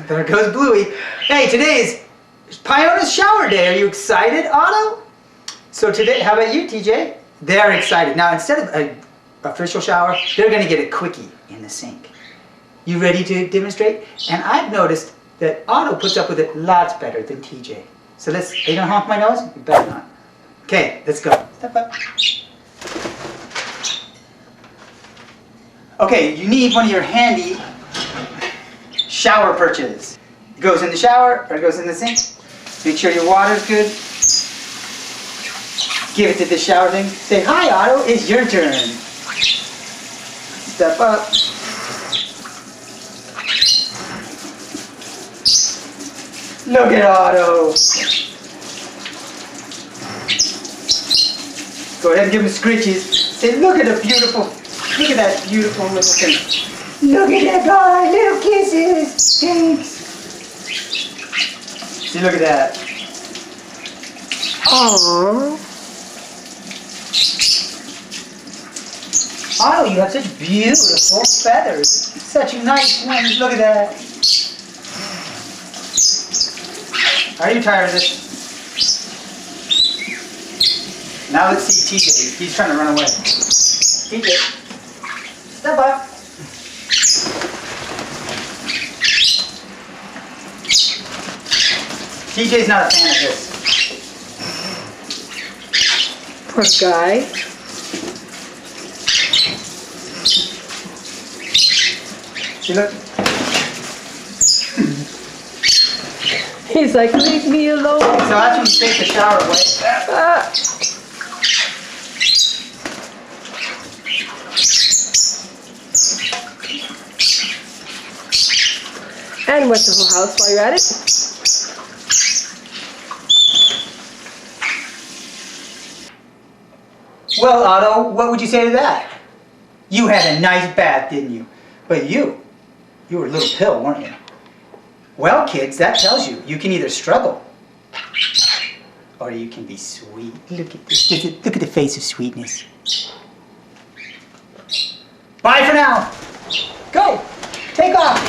There goes Bluey. Hey, today is Pionus shower day. Are you excited, Otto? So today, how about you, TJ? They're excited. Now, instead of an official shower, they're going to get a quickie in the sink. You ready to demonstrate? And I've noticed that Otto puts up with it lots better than TJ. So are you going to honk my nose? You better not. Okay, let's go. Step up. Okay, you need one of your handy shower perches. It goes in the shower or it goes in the sink. Make sure your water's good. Give it to the shower thing. Say, hi Otto, it's your turn. Step up. Look at Otto. Go ahead and give him scritches. Say, look at that beautiful little thing. Look at that guy, little kisses. Thanks. See, look at that. Aww. Otto, you have such beautiful feathers. Such nice ones. Look at that. Are you tired of this? Now let's see TJ. He's trying to run away. TJ, step up. TJ's not a fan of this. Poor guy. See, look. He's like, leave me alone. So after you take the shower away. And wet the whole house while you're at it. Well, Otto, what would you say to that? You had a nice bath, didn't you? But you were a little pill, weren't you? Well, kids, that tells you you can either struggle or you can be sweet. Look at this. Look at the face of sweetness. Bye for now. Go. Take off.